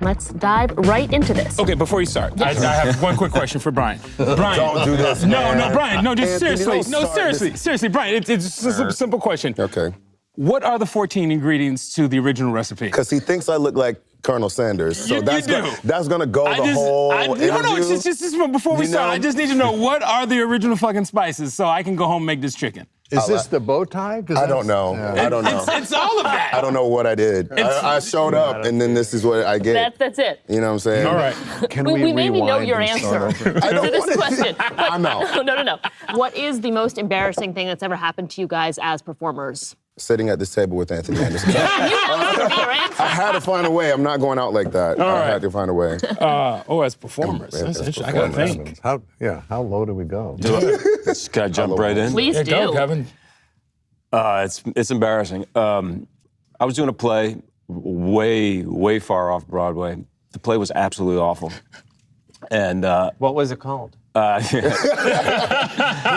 Let's dive right into this. Okay, before you start, I have one quick question for Brian. Brian, don't do this. No, Brian, no, just Anthony, seriously. don't No, start seriously, Brian. It's just a simple question. Okay. What are the 14 ingredients to the original recipe? Because he thinks I look like Colonel Sanders. So You that's do. That's gonna go the whole interview. No, it's just before we start, I just need to know what are the original fucking spices so I can go home and make this chicken. Is this the bow tie? I don't know. Yeah. I don't know. It's all of that. I don't know what I did. I showed up, and then this is what I get. That's it. You know what I'm saying? All right. Can We maybe know rewind your and start answer over? I don't to this wanna- question. But I'm out. No. What is the most embarrassing thing that's ever happened to you guys as performers? Sitting at this table with Anthony Anderson. You know this would be your answer. I had to find a way. I'm not going out like that. I right. had to find a way. As performers. As That's interesting. I gotta performers. think. How low do we go? Can I jump right in? Please Yeah, do. go, Kevin. It's embarrassing. I was doing a play way far off Broadway. The play was absolutely awful. And What was it called? Who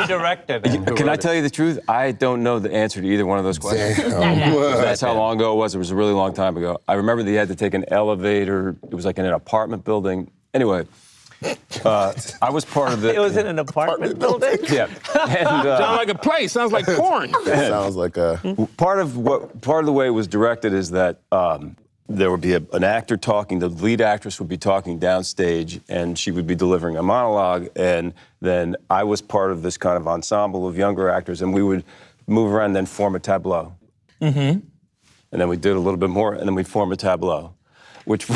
directed it? can I tell you the truth? I don't know the answer to either one of those questions. That's how long ago it was. It was a really long time ago. I remember that you had to take an elevator. It was like in an apartment building. Anyway, I was part of the... It was in an apartment building? Yeah. And, Sounds like a play. Sounds like porn. Sounds like a... part of the way it was directed is that there would be an actor talking, the lead actress would be talking downstage, and she would be delivering a monologue, and then I was part of this kind of ensemble of younger actors, and we would move around and then form a tableau. Mm-hmm. And then we did a little bit more, and then we'd form a tableau, which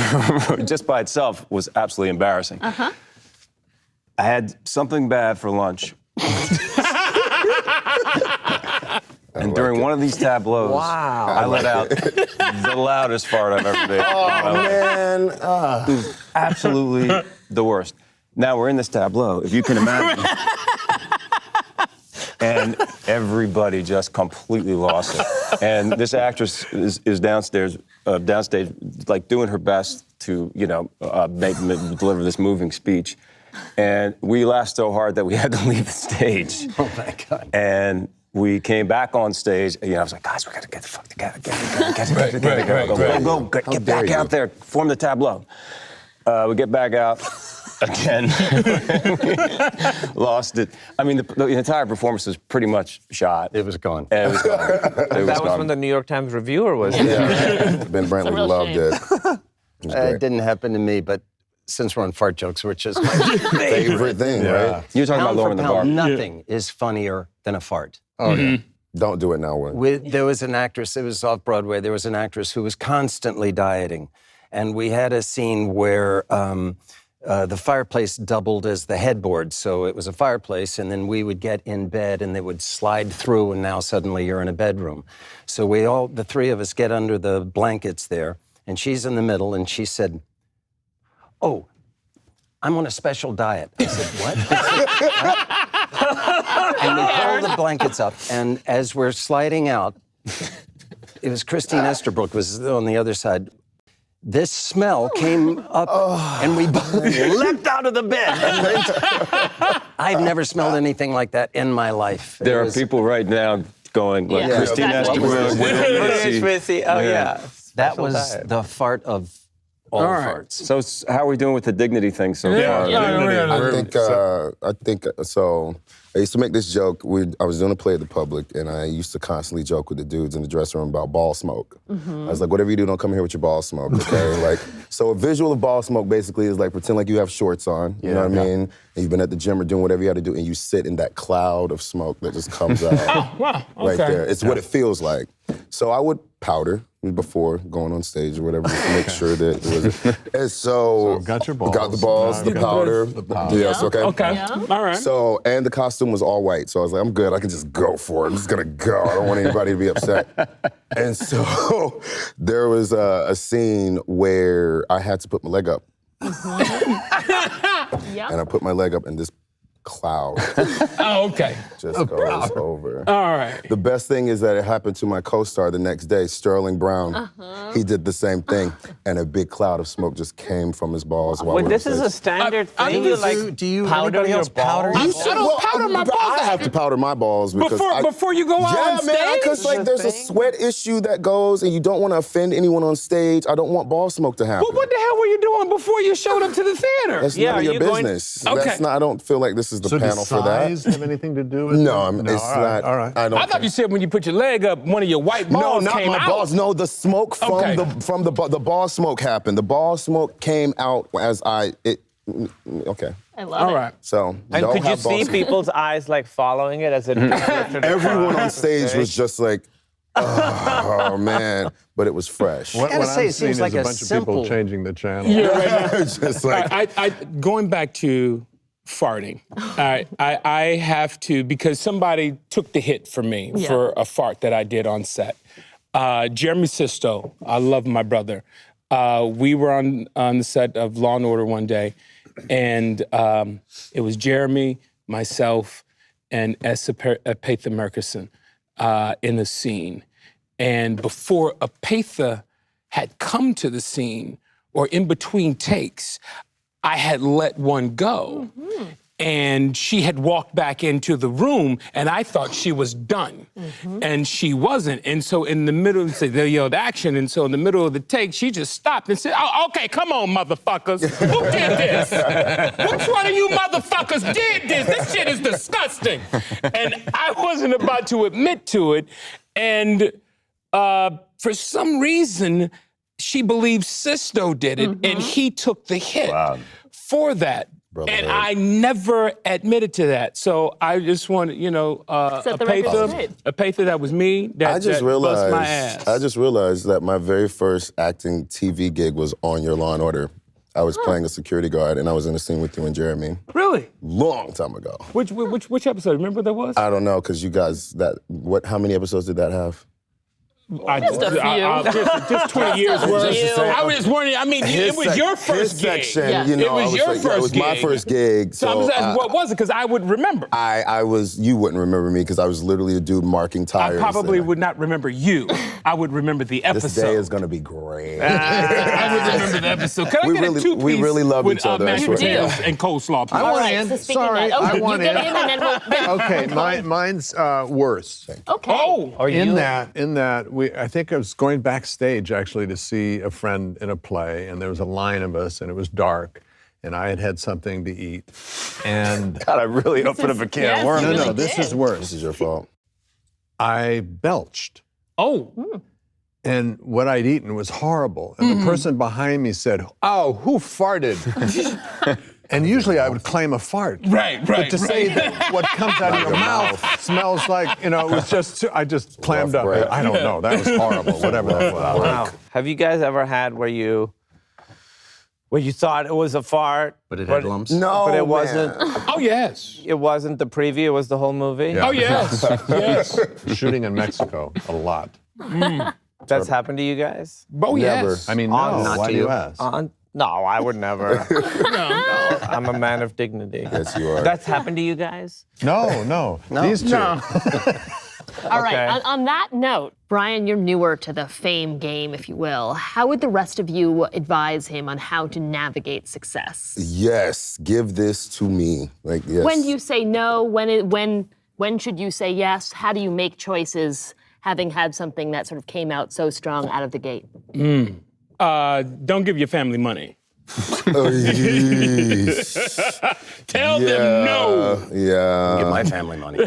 just by itself was absolutely embarrassing. Uh-huh. I had something bad for lunch. And during one of these tableaux, I let out the loudest fart I've ever made. Oh, man. It was absolutely the worst. Now we're in this tableau, if you can imagine. And everybody just completely lost it. And this actress is downstairs, downstage, like doing her best to, deliver this moving speech. And we laughed so hard that we had to leave the stage. Oh, my God. And we came back on stage, and I was like, guys, we gotta get the fuck together. Get back out there, form the tableau. We get back out again. Lost it. I mean, the entire performance was pretty much shot. It was gone. And it was gone. That was from the New York Times Review, or was it? Yeah. Ben Brantley real loved shame. it. It was great. It didn't happen to me, but since we're on fart jokes, which is my Favorite thing, right? You're talking about pound for lowering the bar. pound, nothing is funnier than a fart. Oh, yeah. Don't do it now, Will. There was an actress, it was off Broadway, there was an actress who was constantly dieting. And we had a scene where the fireplace doubled as the headboard. So it was a fireplace, and then we would get in bed, and they would slide through, and now suddenly you're in a bedroom. So the three of us get under the blankets there, and she's in the middle, and she said, "Oh, I'm on a special diet." I said, "What?" And we pull the blankets up, and as we're sliding out, it was Christine Esterbrook was on the other side. This smell came up, and we both leapt out of the bed. I've never smelled anything like that in my life. There are people right now going, like, Yeah. Christine Esterbrook, Missy. Oh, yeah. That Special was diet. the fart of all farts. So how are we doing with the dignity thing so far? I think so. I used to make this joke. I was doing a play at the Public, and I used to constantly joke with the dudes in the dressing room about ball smoke. I was like, whatever you do, don't come here with your ball smoke, okay? So a visual of ball smoke basically is like pretend like you have shorts on, you know what I mean? And you've been at the gym or doing whatever you had to do, and you sit in that cloud of smoke that just comes out right there. It's what it feels like. So I would powder before going on stage or whatever, just to make sure that it was. And so got your balls. Got the balls, the powder. Yes, okay. Okay, all right. So, and the costume was all white, so I was like, I'm good, I can just go for it. I'm just gonna go. I don't want anybody to be upset. And so there was a scene where I had to put my leg up. Yeah. And I put my leg up, and this cloud Oh, okay. just goes over. All right. The best thing is that it happened to my co-star the next day, Sterling Brown. He did the same thing, and a big cloud of smoke just came from his balls while we Well, were this is a standard thing. You like do you powder anybody your else powder balls? your I don't powder my balls. I have to powder my balls because Before you go out on yeah, man, stage? because like there's a sweat issue that goes, and you don't want to offend anyone on stage. I don't want ball smoke to happen. Well, what the hell were you doing before you showed up to the theater? That's Yeah, none of are your you going- business. Okay. That's not. I don't feel like this is the So panel does for that. size have anything to do with No, it? it's all right, not. all right. I don't. I thought you said when you put your leg up, one of your white No, balls not came my out. balls. No, the smoke from Okay. the ball smoke happened. The ball smoke came out as okay. I love All it. right. So And don't could you have ball see smoke. people's eyes like following it as it drifted Everyone across on stage the was just like, oh man, but it was fresh. What, gotta what say, I'm it seems seeing like is a a bunch simple- of people changing the channel. Just like Going back to farting, I have to, because somebody took the hit for me for a fart that I did on set. Jeremy Sisto, I love my brother. We were on the set of Law & Order one day, and it was Jeremy, myself, and Apatha Merkerson in a scene. And before Apatha had come to the scene, or in between takes, I had let one go. And she had walked back into the room, and I thought she was done. And she wasn't. And so in the middle, they yelled action, and so in the middle of the take, she just stopped and said, oh, okay, come on, motherfuckers. Who did this? Which one of you motherfuckers did this? This shit is disgusting. And I wasn't about to admit to it. And for some reason, she believed Sisto did it, and he took the hit for that. And I never admitted to that. So I just want to, Set the record straight. Apatha, that was me. That bust my ass. I just realized that my very first acting TV gig was on your Law & Order. I was playing a security guard, and I was in a scene with you and Jeremy. Really? Long time ago. Which episode? Remember what that was? I don't know, because you guys, how many episodes did that have? Just a few. Just 20 years worth. Just the same. I was wondering, it was your first gig. Section, Yeah. you know, It was your that first was my gig. first gig. So I'm just asking, what was it? Because I would remember. You wouldn't remember me because I was literally a dude marking I tires. probably and would not remember you. I would remember the episode. This day is gonna be great. I would remember the episode. Can I get a two-piece we really love with each other, I mashed swear. potatoes and coleslaw, please? I want right, in. so speaking of Sorry, that- I you want get in. in and then we'll... Okay, mine's worse. Okay. Oh, Are you? In that, I think I was going backstage actually to see a friend in a play, and there was a line of us, and it was dark, and I had something to eat, and God, I really opened up a can yes, of worms. you really this did. is worse. This is your fault. I belched, oh. and what I'd eaten was horrible, and the person behind me said, "Oh, who farted?" And usually I would claim a fart. Right. But to say that what comes out of your mouth smells like, it was just, I just clammed up. breath. I don't know, that was horrible, whatever that was. Wow. Have you guys ever had where you thought it was a fart, But it had lumps? No, but it man. wasn't? Oh, yes. It wasn't the preview. It was the whole movie. Yeah. Oh, yes. Yes. Shooting in Mexico, a lot. That's happened to you guys? Oh, Never. yes. I mean, no, not why to do you you. ask? No, I would never. No. I'm a man of dignity. Yes, you are. That's happened to you guys? No, these two. No. All right, Okay. on that note, Brian, you're newer to the fame game, if you will. How would the rest of you advise him on how to navigate success? Yes, give this to me. Like, yes. When do you say no? When should you say yes? How do you make choices having had something that sort of came out so strong out of the gate? Don't give your family money. Oh, yeesh. Tell them no. Yeah. Get my family money.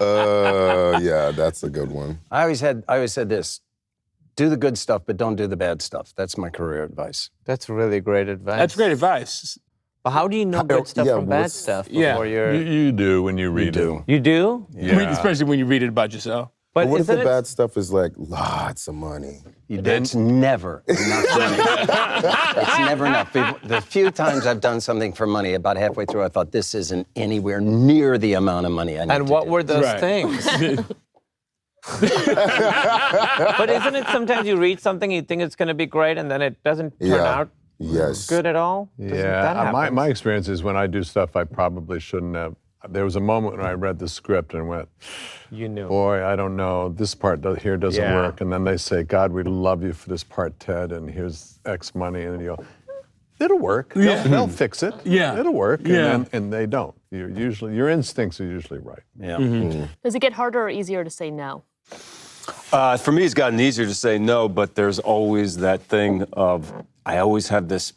Yeah, that's a good one. I always said this: do the good stuff, but don't do the bad stuff. That's my career advice. That's really great advice. That's great advice. But how do you know good stuff yeah, from bad what's- stuff yeah. before you're... You do when you read it. You do? Yeah. Especially when you read it about yourself. But what if isn't the it- bad stuff is like lots of money? It's never enough money. It's never enough. The few times I've done something for money, about halfway through, I thought this isn't anywhere near the amount of money I need And to what do. were those Right. things? But isn't it sometimes you read something, you think it's going to be great, and then it doesn't turn Yeah. out Yes. good at all? That Yeah, happens? my experience is when I do stuff I probably shouldn't have. There was a moment when I read the script and went, You knew. boy, I don't know, this part here doesn't Yeah. work. And then they say, God, we love you for this part, Ted, and here's X money. And you go, it'll work. They'll fix it. Yeah. It'll work. Yeah. And they don't. Your instincts are usually right. Yeah. Does it get harder or easier to say no? For me, it's gotten easier to say no, but there's always that thing of, I always have this,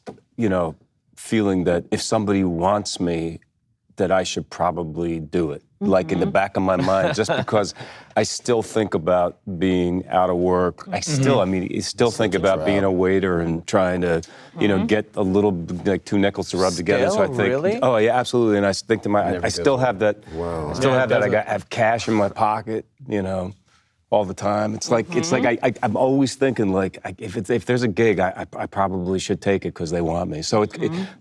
feeling that if somebody wants me, that I should probably do it. Like in the back of my mind, just because I still think about being out of work. I still think about being a waiter and trying to, get a little, like 2 nickels to rub together. So I think, really? oh yeah, absolutely. And I think to I still have that. Wow. I still have that. I have cash in my pocket, all the time. It's like I'm always thinking like if there's a gig, I probably should take it because they want me. So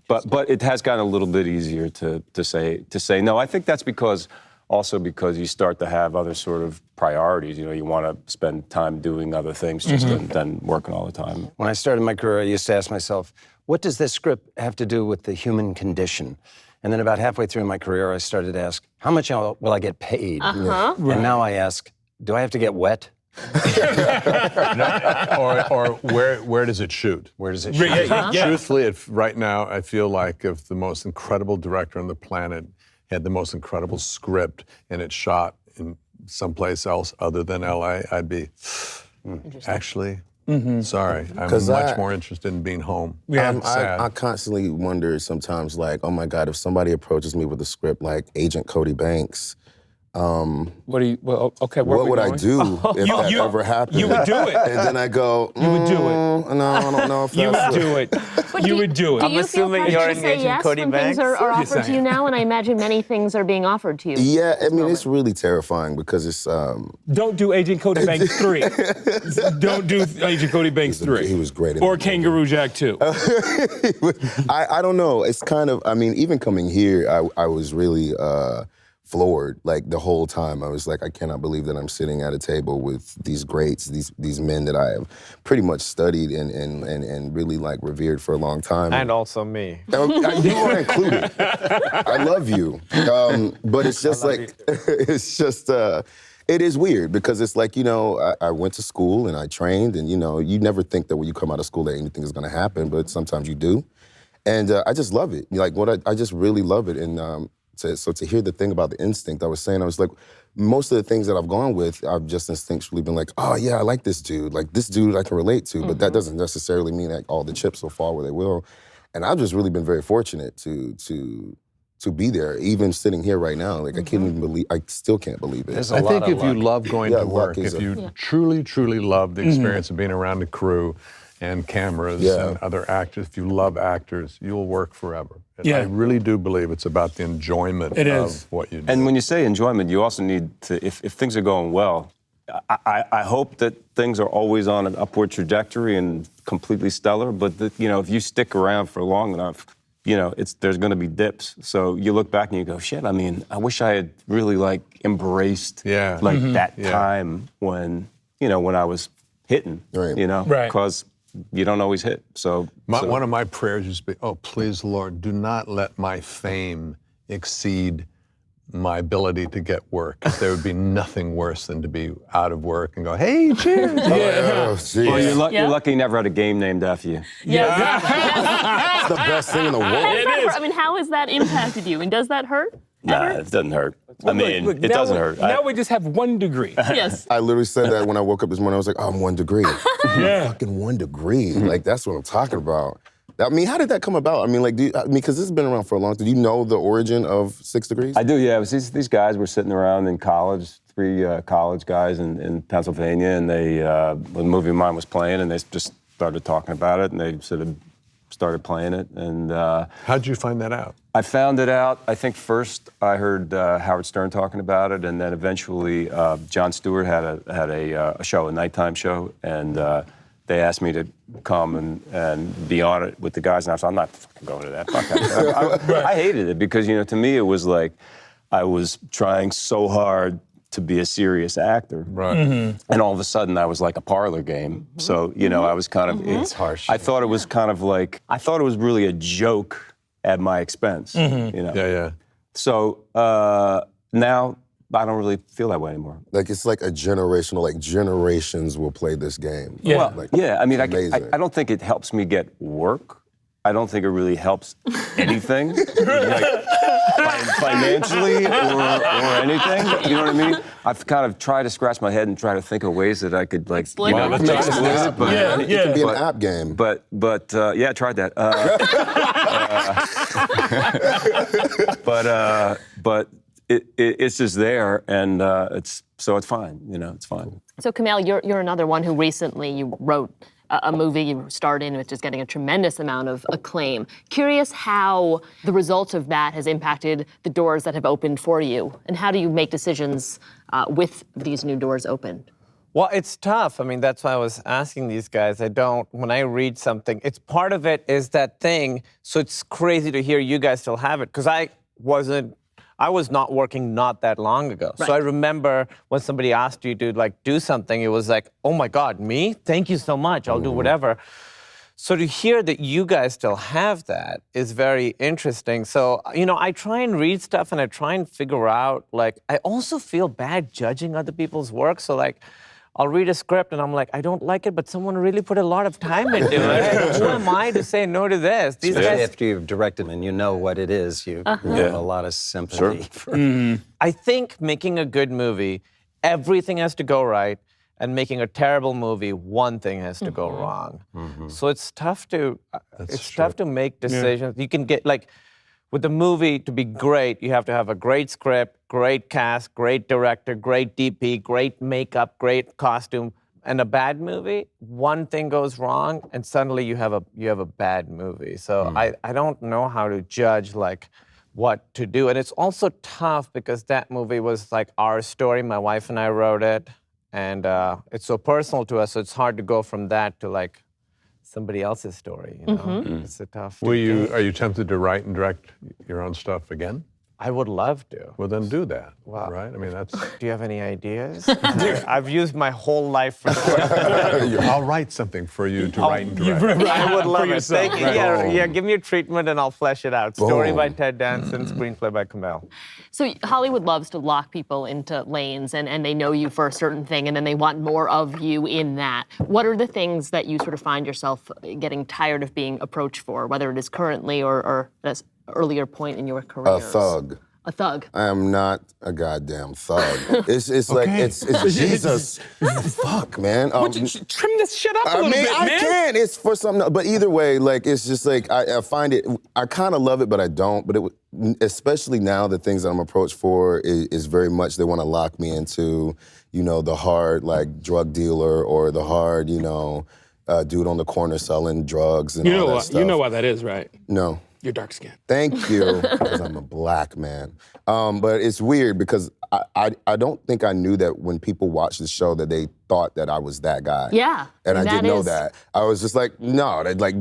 but it has gotten a little bit easier to say no. I think that's because you start to have other sort of priorities. You want to spend time doing other things just than working all the time. When I started my career, I used to ask myself, what does this script have to do with the human condition? And then about halfway through my career, I started to ask, how much will I get paid? And now I ask, do I have to get wet? Or where does it shoot? Where does it shoot? Truthfully, right now, I feel like if the most incredible director on the planet had the most incredible script and it shot in someplace else other than LA, I'd be, actually, sorry. I'm much more interested in being home. Yeah, sad. I constantly wonder sometimes, like, oh my God, if somebody approaches me with a script like Agent Cody Banks, What do you? Well, okay. what would I do if that ever happened? You would do it. And then I go, You would do it. No, I don't know if You that's would do it. You would do it. I'm assuming do you you're feel pressure to engaging say yes Cody when Banks? things are offered Yes, to I you am. now? And I imagine many things are being offered to you. Yeah, I mean, it's really terrifying because it's, Don't do Agent Cody Banks 3. Don't do Agent Cody Banks 3. he was great in Or that movie. Kangaroo Jack 2. I don't know. It's kind of, I mean, even coming here, I was really floored. Like the whole time, I was like, I cannot believe that I'm sitting at a table with these greats, these men that I have pretty much studied and really like revered for a long time. And also me. You are included. I love you. But it's just like, it is weird because it's like, I went to school and I trained and, you never think that when you come out of school that anything is going to happen, but sometimes you do. And I just love it. Like I just really love it. And so to hear the thing about the instinct, I was like, most of the things that I've gone with, I've just instinctually been like, oh yeah, I like this dude. Like this dude I can relate to, but that doesn't necessarily mean that all the chips will fall where they will. And I've just really been very fortunate to be there, even sitting here right now. Like I still can't believe it. I think if you love going to work, is if you truly, truly love the experience of being around a crew and cameras and other actors, if you love actors, you'll work forever. Yeah. I really do believe it's about the enjoyment of what you do. And when you say enjoyment, you also need to, if things are going well, I hope that things are always on an upward trajectory and completely stellar, but if you stick around for long enough, there's going to be dips. So you look back and you go, shit, I mean, I wish I had really embraced that time when I was hitting, Right. because you don't always hit. So one of my prayers used to be, oh, please, Lord, do not let my fame exceed my ability to get work. 'Cause there would be nothing worse than to be out of work and go, hey, cheers. Well, you're lucky you never had a game named after you. It's the best thing in the world. I mean, how has that impacted you? And does that hurt? Nah, it doesn't hurt. It doesn't hurt. Now we just have 1 degree. Yes. I literally said that when I woke up this morning. I was like, oh, I'm 1 degree. Fucking 1 degree. Like, that's what I'm talking about. I mean, how did that come about? I mean, because this has been around for a long time. Do you know the origin of 6 Degrees? I do, yeah. It was these guys were sitting around in college, 3 college guys in Pennsylvania, and they, when a movie of mine was playing, and they just started talking about it, and they sort of started playing it. And How'd you find that out? I found it out, I think first I heard Howard Stern talking about it, and then eventually Jon Stewart had a show, a nighttime show, and they asked me to come and be on it with the guys, and I was like, I'm not fucking going to that. Fuck that. I hated it because, to me it was like I was trying so hard to be a serious actor. Right. And all of a sudden, I was like a parlor game. So, you know, I was kind of, It's harsh. I thought it was kind of like, I thought it was really a joke at my expense, you know? Yeah. So now I don't really feel that way anymore. Like it's like a generational, like generations will play this game. Yeah. Well, Like, yeah, I mean, amazing. I don't think it helps me get work. I don't think it really helps anything, like financially or anything. You know what I mean? I've kind of tried to scratch my head and try to think of ways that I could like, Exploit it. exploit it. But, It can be an app game. But yeah, I tried that. But it's just there, and it's fine. You know, it's fine. So Kumail, you're another one who recently you wrote a movie you starred in, which is getting a tremendous amount of acclaim. Curious how the result of that has impacted the doors that have opened for you, and how do you make decisions with these new doors opened? Well, it's tough. I mean, that's why I was asking these guys. When I read something, it's part of it is that thing, so it's crazy to hear you guys still have it, because I was not working not that long ago. Right. So I remember when somebody asked you to like do something, it was like, oh my God, me? Thank you so much, I'll do whatever. So to hear that you guys still have that is very interesting. So, you know, I try and read stuff and I try and figure out, like, I also feel bad judging other people's work. So like, I'll read a script and I'm like, I don't like it, but someone really put a lot of time into it. Who am I to say no to this? These Especially guys, after you've directed and you know what it is, you have a lot of sympathy. I think making a good movie, everything has to go right, and making a terrible movie, one thing has to go wrong. So it's tough to tough to make decisions. You can get like, with the movie to be great, you have to have a great script, great cast, great director, great DP, great makeup, great costume. And a bad movie, one thing goes wrong, and suddenly you have a bad movie. So I don't know how to judge like what to do. And it's also tough because that movie was like our story. My wife and I wrote it, and it's so personal to us. So it's hard to go from that to like somebody else's story. You know, it's a tough. Are you tempted to write and direct your own stuff again? I would love to. Well, then do that. Wow. Right? I mean, that's. Do you have any ideas? I've used my whole life for this. I'll write something for you to write and direct. I would love it. yourself, Thank you. right. Yeah, give me a treatment and I'll flesh it out. Story by Ted Danson, screenplay by Kumail. So Hollywood loves to lock people into lanes, and they know you for a certain thing, and then they want more of you in that. What are the things that you sort of find yourself getting tired of being approached for, whether it is currently or at an earlier point in your career? A thug. A thug. I am not a goddamn thug. It's like it's Jesus. Fuck, man. Trim this shit up a little bit, man. I can. It's for something. But either way, like it's just like I find it. I kind of love it, but I don't. But especially now, the things that I'm approached for is very much they want to lock me into, you know, the hard like drug dealer or the hard, you know, dude on the corner selling drugs and all that stuff. You know why that is, right? No. You're dark skinned. Thank you, because I'm a black man. But it's weird because I don't think I knew that when people watched the show that they thought that I was that guy. Yeah. And I that didn't know is- that. I was just like, no, like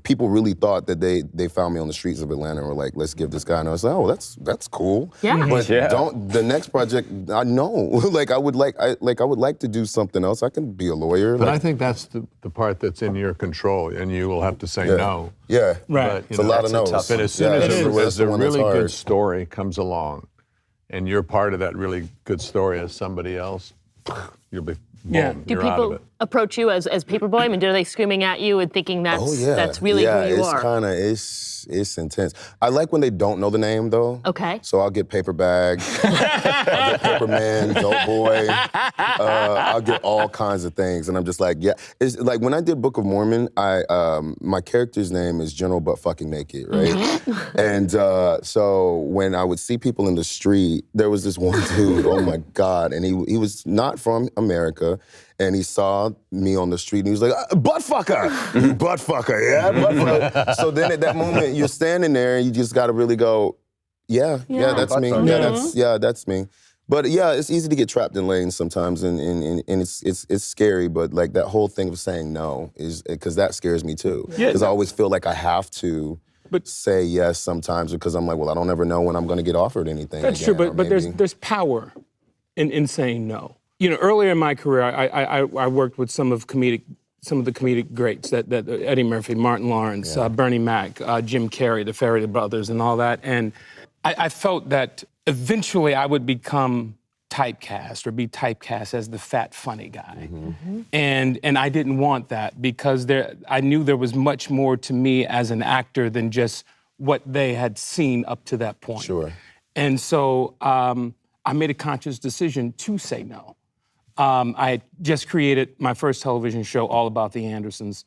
people really thought that they found me on the streets of Atlanta and were like, let's give this guy. And I was like, oh, that's cool. Yeah. But the next project, I know. like I would like to do something else. I can be a lawyer. But like, I think that's the part that's in your control, and you will have to say no. yeah. Right. But, It's a lot of no's. But as soon Yeah, as that's the a one that's really good hard. story comes along, and you're part of that really good story as somebody else, you'll be boom, Yeah. Do you're out of people it. approach you as Paperboy? I mean, are they screaming at you and thinking that's really who you are? It's intense. I like when they don't know the name though. Okay. So I'll get Paper Bag, I'll get Paper Man, Dope Boy. I'll get all kinds of things, and I'm just like, yeah. It's like when I did Book of Mormon, my character's name is General Butt Fucking Naked, right? And so when I would see people in the street, there was this one dude. Oh my God! And he was not from America. And he saw me on the street, and he was like, butt fucker! You butt fucker, yeah? Butt fucker. So then at that moment, you're standing there, and you just gotta really go, yeah, that's me. That's me. But yeah, it's easy to get trapped in lanes sometimes, and it's scary, but like that whole thing of saying no is, because that scares me too. Because I always feel like I have to say yes sometimes, because I'm like, well, I don't ever know when I'm gonna get offered anything That's again, true, or but maybe- there's power in saying no. Earlier in my career, I worked with some of the comedic greats that Eddie Murphy, Martin Lawrence, Bernie Mac, Jim Carrey, the Farrelly brothers, and all that. And I felt that eventually I would become typecast or be typecast as the fat, funny guy. And I didn't want that because I knew there was much more to me as an actor than just what they had seen up to that point. Sure. And so I made a conscious decision to say no. I had just created my first television show all about the Andersons.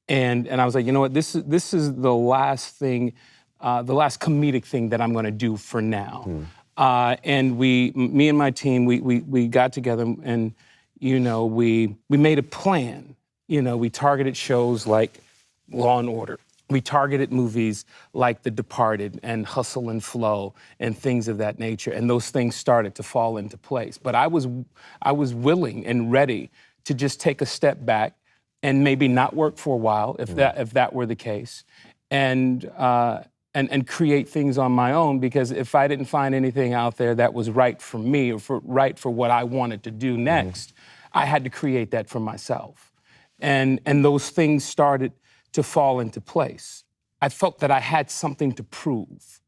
And I was like, you know what, this is the last thing, the last comedic thing that I'm gonna do for now. And me and my team, we got together and, we made a plan. We targeted shows like Law and Order. We targeted movies like The Departed and Hustle and Flow and things of that nature. And those things started to fall into place. But I was willing and ready to just take a step back and maybe not work for a while, if that were the case, and create things on my own, because if I didn't find anything out there that was right for me or right for what I wanted to do next, I had to create that for myself. And those things started to fall into place. I felt that I had something to prove,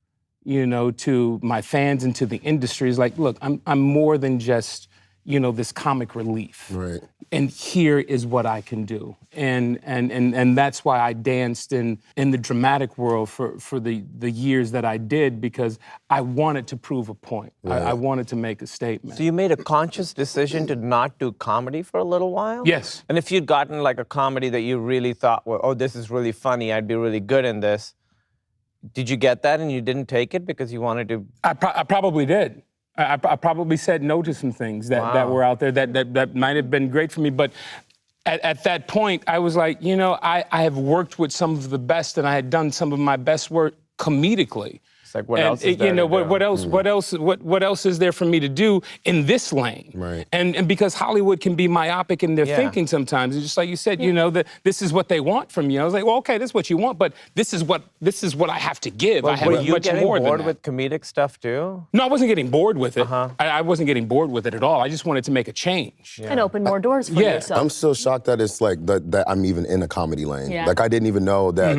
to my fans and to the industry. It's like, look, I'm more than just, this comic relief. Right. And here is what I can do. And that's why I danced in the dramatic world for the years that I did, because I wanted to prove a point. Right. I wanted to make a statement. So you made a conscious decision to not do comedy for a little while? Yes. And if you'd gotten like a comedy that you really thought, well, oh, this is really funny, I'd be really good in this, did you get that and you didn't take it because you wanted to? I probably did. I probably said no to some things that were out there that might have been great for me. But at that point, I was like, I have worked with some of the best, and I had done some of my best work comedically. It's like, what else is there to do? What else is there for me to do in this lane? Right. And because Hollywood can be myopic in their thinking sometimes, it's just like you said, that this is what they want from you. I was like, well, okay, this is what you want, but this is what I have to give. Well, I have were you much getting more than bored that. with comedic stuff too? No, I wasn't getting bored with it. I wasn't getting bored with it at all. I just wanted to make a change. And open more doors for yourself. I'm still shocked that it's like that I'm even in a comedy lane. Yeah. Like I didn't even know that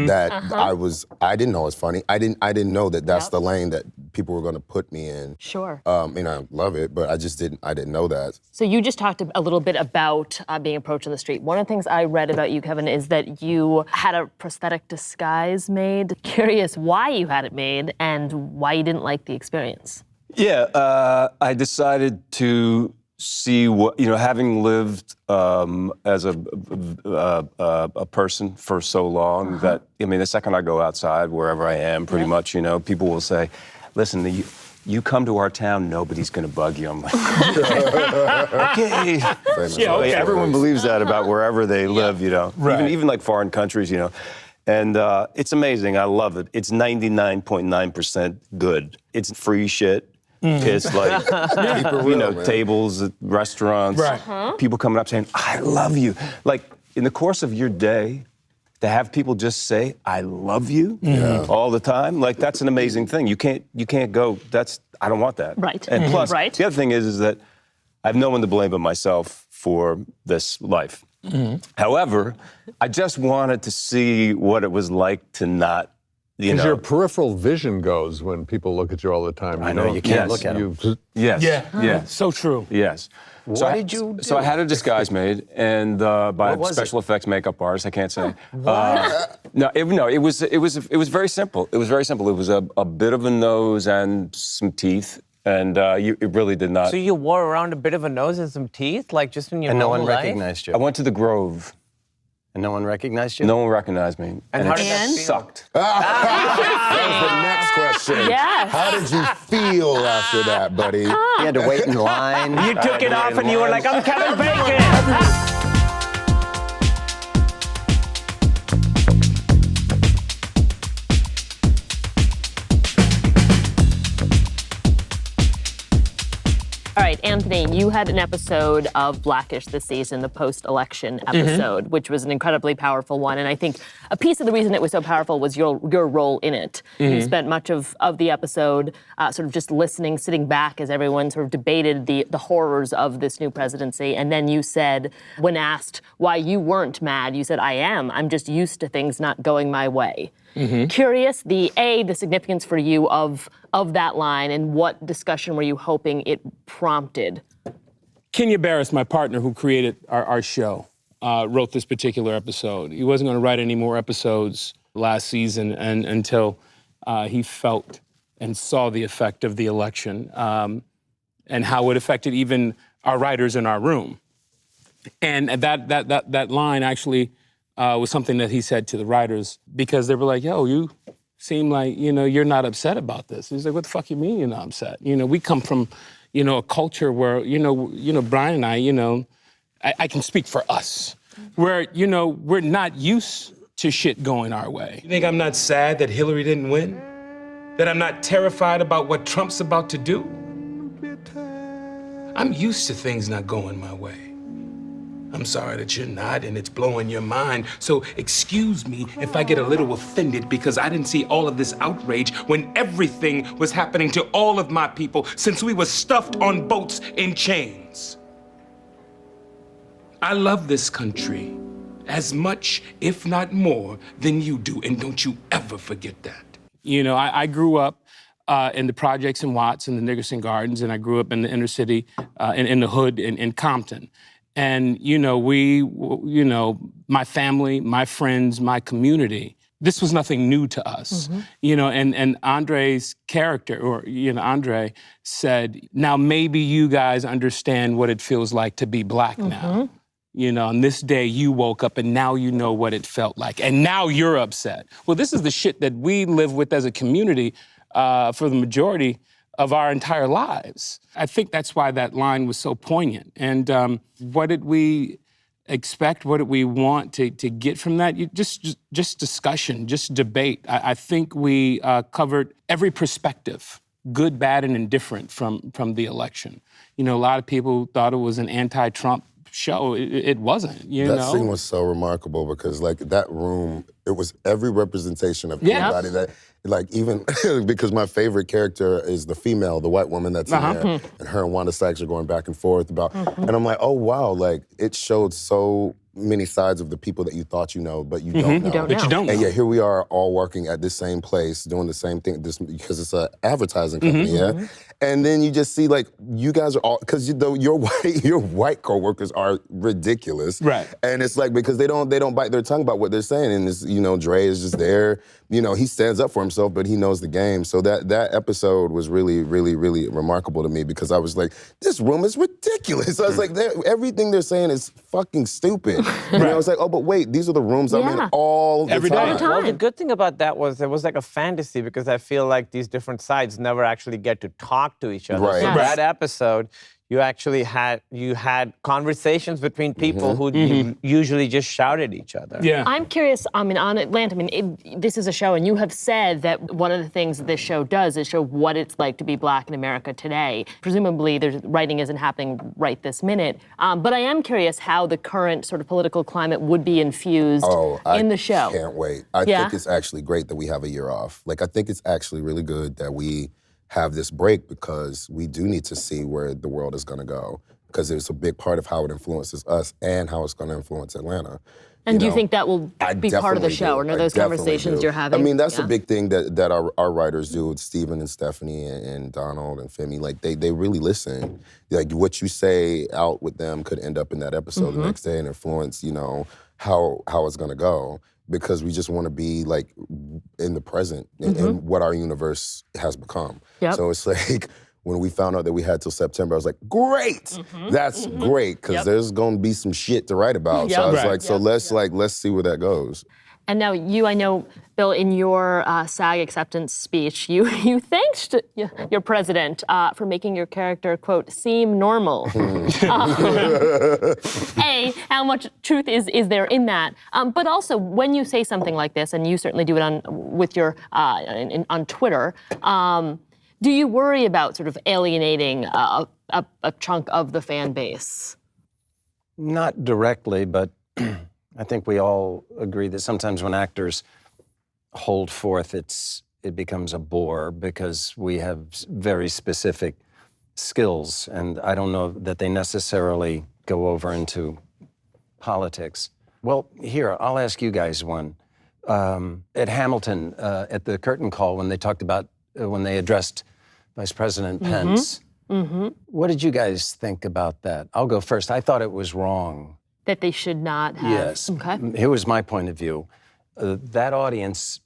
I didn't know it was funny. I didn't know that that's the lane that people were going to put me in. Sure. I love it, but I didn't know that. So you just talked a little bit about being approached on the street. One of the things I read about you, Kevin, is that you had a prosthetic disguise made. Curious why you had it made and why you didn't like the experience. Yeah, I decided to see what, having lived as a person for so long that, the second I go outside, wherever I am, pretty much, people will say, listen, you come to our town, nobody's gonna bug you. I'm like, okay. Okay. Everyone believes that about wherever they live, Right. Even like foreign countries, And it's amazing, I love it. It's 99.9% good. It's free shit. It's like, tables at restaurants, people coming up saying, I love you. Like, in the course of your day, to have people just say, I love you all the time, like, that's an amazing thing. You can't go, I don't want that. Right. And plus, the other thing is that I have no one to blame but myself for this life. However, I just wanted to see what it was like to not, Because your peripheral vision goes when people look at you all the time. I know, you can't look at them. Yes. Yeah. So true. Yes. What did you do? So I had a disguise made, and by a special effects makeup artist. I can't say. It was very simple. It was very simple. It was a bit of a nose and some teeth, and it really did not. So you wore around a bit of a nose and some teeth, like just in your And no one normal life? recognized you. I went to the Grove. And no one recognized you? No one recognized me. And how it did that feel? sucked. That was the next question. Yes. How did you feel after that, buddy? You had to wait in line. You took it off and you were like, I'm Kevin Bacon. All right, Anthony, you had an episode of Blackish this season, the post-election episode, which was an incredibly powerful one. And I think a piece of the reason it was so powerful was your role in it. You spent much of the episode sort of just listening, sitting back as everyone sort of debated the horrors of this new presidency. And then you said, when asked why you weren't mad, you said, I am. I'm just used to things not going my way. Curious, the significance for you of that line, and what discussion were you hoping it prompted? Kenya Barris, my partner who created our show, wrote this particular episode. He wasn't going to write any more episodes last season until he felt and saw the effect of the election and how it affected even our writers in our room. And that line actually was something that he said to the writers, because they were like, yo, you seem like, you're not upset about this. He's like, what the fuck you mean you're not upset? We come from, a culture where, Brian and I can speak for us, where, we're not used to shit going our way. You think I'm not sad that Hillary didn't win? That I'm not terrified about what Trump's about to do? I'm used to things not going my way. I'm sorry that you're not, and it's blowing your mind. So excuse me if I get a little offended, because I didn't see all of this outrage when everything was happening to all of my people since we were stuffed on boats in chains. I love this country as much, if not more, than you do, and don't you ever forget that. I grew up in the projects in Watts and the Nickerson Gardens, and I grew up in the inner city, in the hood in Compton. And, my family, my friends, my community, this was nothing new to us. And Andre's character, Andre said, now maybe you guys understand what it feels like to be Black now. On this day you woke up and now you know what it felt like. And now you're upset. Well, this is the shit that we live with as a community for the majority of our entire lives. I think that's why that line was so poignant. And what did we expect? What did we want to get from that? Just discussion, just debate. I think we covered every perspective, good, bad, and indifferent from the election. A lot of people thought it was an anti-Trump show. It wasn't, That scene was so remarkable because, that room, it was every representation of everybody that, even because my favorite character is the female, the white woman that's in there, and her and Wanda Sykes are going back and forth about, and I'm like, oh wow, it showed so many sides of the people that you thought you know, but you don't know. But you don't know. And yet here we are all working at this same place, doing the same thing, because it's an advertising company, And then you just see, you guys are all, because your white coworkers are ridiculous. Right. And it's because they don't bite their tongue about what they're saying. And it's, Dre is just there. He stands up for himself, but he knows the game. So that episode was really, really, really remarkable to me, because I was like, this room is ridiculous. I was like, everything they're saying is fucking stupid. And I was like, oh, but wait, these are the rooms I'm in all the Every day. time. Well, the good thing about that was it was like a fantasy, because I feel like these different sides never actually get to talk to each other. Right. So Yes. that episode, you actually had conversations between people who usually just shout at each other. Yeah. I'm curious, on Atlanta, this is a show, and you have said that one of the things that this show does is show what it's like to be Black in America today. Presumably, writing isn't happening right this minute, but I am curious how the current sort of political climate would be infused in the show. I can't wait. I think it's actually great that we have a year off. I think it's actually really good that we have this break, because we do need to see where the world is going to go, because it's a big part of how it influences us and how it's going to influence Atlanta. And do you think that will be part of the show, or are those conversations you're having? I mean, that's a big thing that our writers do with Stephen and Stephanie and Donald and Femi. They really listen. What you say out with them could end up in that episode the next day and influence, how it's going to go. Because we just want to be in the present and what our universe has become. So it's when we found out that we had till September, I was like, great, that's great, because there's going to be some shit to write about. So I was let's see where that goes. And now I know, Bill, in your SAG acceptance speech, you thanked your president for making your character, quote, seem normal. How much truth is there in that? But also, when you say something like this, and you certainly do it on Twitter, do you worry about sort of alienating a chunk of the fan base? Not directly, but I think we all agree that sometimes when actors hold forth, it becomes a bore because we have very specific skills, and I don't know that they necessarily go over into politics. Well, here, I'll ask you guys one. At Hamilton, at the curtain call, when they talked about, when they addressed Vice President Pence, what did you guys think about that? I'll go first. I thought it was wrong. That they should not have? Yes. Okay. Here was my point of view. That audience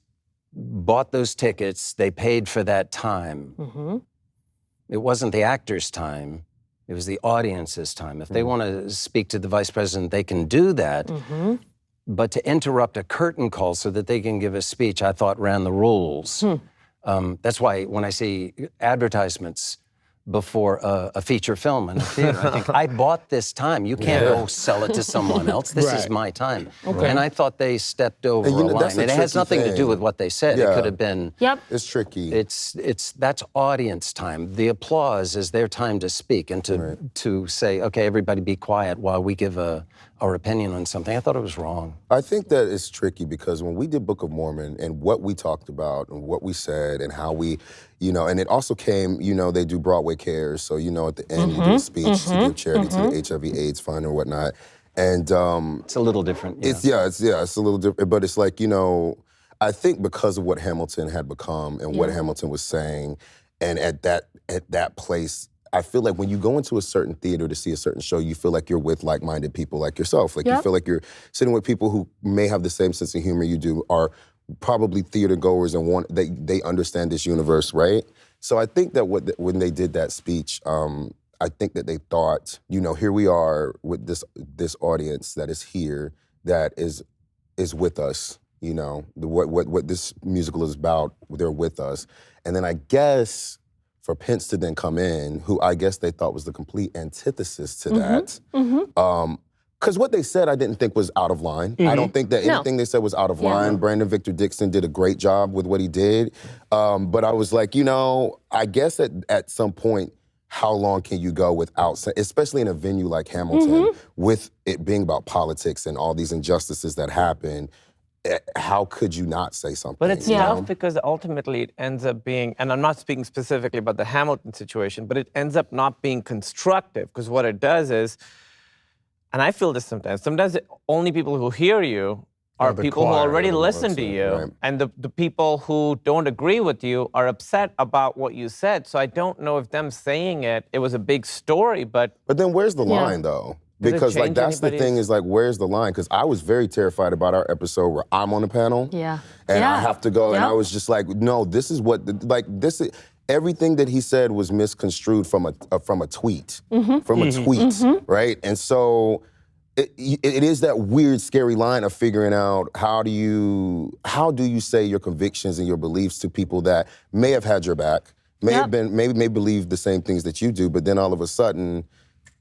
bought those tickets. They paid for that time. It wasn't the actor's time. It was the audience's time. If they want to speak to the vice president, they can do that. But to interrupt a curtain call so that they can give a speech, I thought ran the rules. That's why when I see advertisements before a feature film in a theater, I think, I bought this time. You can't go sell it to someone else. This is my time. And I thought they stepped over a line. It has nothing to do with what they said. It could have been... It's tricky. That's audience time. The applause is their time to speak and to say, okay, everybody be quiet while we give our opinion on something. I thought it was wrong. I think that it's tricky because when we did Book of Mormon and what we talked about and what we said and how we, and it also came, they do Broadway Cares, so at the end you do a speech to give charity to the HIV/AIDS fund or whatnot. And it's a little different. It's a little different, but it's like, I think because of what Hamilton had become and what Hamilton was saying, and at that place, I feel like when you go into a certain theater to see a certain show, you feel like you're with like-minded people like yourself. Like you feel like you're sitting with people who may have the same sense of humor you do, are probably theater goers and they understand this universe, right? So I think that when they did that speech, I think that they thought, here we are with this audience that is here, that is with us. What this musical is about, they're with us. And then I guess for Pence to then come in, who I guess they thought was the complete antithesis to that. Because what they said I didn't think was out of line. I don't think that anything they said was out of line. Brandon Victor Dixon did a great job with what he did. But I was like, I guess at some point, how long can you go without, especially in a venue like Hamilton, with it being about politics and all these injustices that happen, how could you not say something? But it's tough because ultimately it ends up being, and I'm not speaking specifically about the Hamilton situation, but it ends up not being constructive because what it does is, and I feel this sometimes only people who hear you are people who already listen to you, and the people who don't agree with you are upset about what you said. So I don't know if them saying it was a big story, but... But then where's the line, though? Because that's the thing is where's the line? Because I was very terrified about our episode where I'm on the panel. And I have to go, and I was just like, no, this is what, everything that he said was misconstrued from a tweet, right? And so it is that weird, scary line of figuring out how do you say your convictions and your beliefs to people that may have had your back, may believe the same things that you do, but then all of a sudden,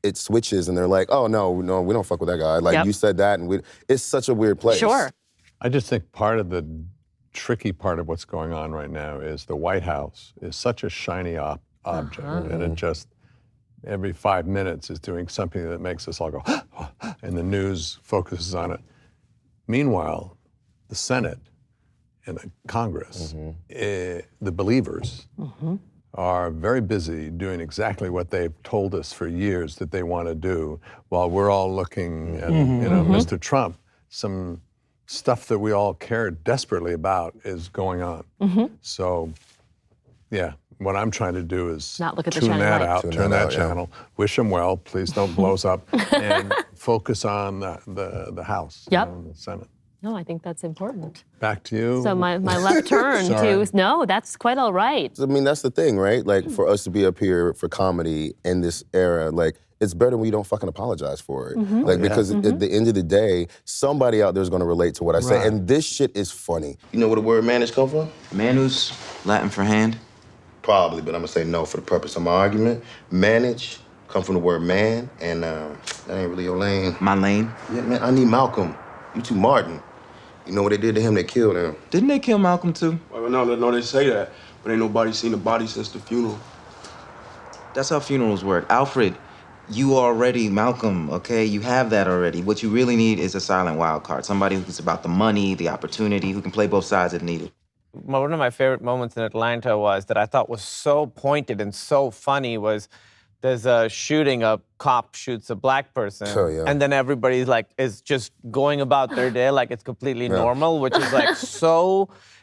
it switches and they're like, oh, no, we don't fuck with that guy. Like, you said that, and it's such a weird place. Sure. I just think part of the tricky part of what's going on right now is the White House is such a shiny object, and it just, every 5 minutes is doing something that makes us all go, and the news focuses on it. Meanwhile, the Senate and the Congress, the believers, are very busy doing exactly what they've told us for years that they want to do, while we're all looking at, Mr. Trump. Some stuff that we all care desperately about is going on. So, what I'm trying to do is not look at tune that out, turn that channel, wish them well, please don't blow us up, and focus on the House, and the Senate. No, I think that's important. Back to you. So my left turn no, that's quite all right. I mean, that's the thing, right? Like, for us to be up here for comedy in this era, like, it's better when you don't fucking apologize for it. Like, because at the end of the day, somebody out there is going to relate to what I say. And this shit is funny. You know where the word manage come from? Manus, Latin for hand. Probably, but I'm going to say no for the purpose of my argument. Manage come from the word man, and that ain't really your lane. My lane? Yeah, man, I need Malcolm. You too Martin. You know what they did to him? They killed him. Didn't they kill Malcolm too? Well, no, they say that, but ain't nobody seen the body since the funeral. That's how funerals work. Alfred, you already Malcolm, okay? You have that already. What you really need is a silent wild card. Somebody who's about the money, the opportunity, who can play both sides if needed. One of my favorite moments in Atlanta was that I thought was so pointed and so funny was there's a shooting, a cop shoots a black person, Oh, yeah. and then everybody's like, is just going about their day like it's completely normal, which is like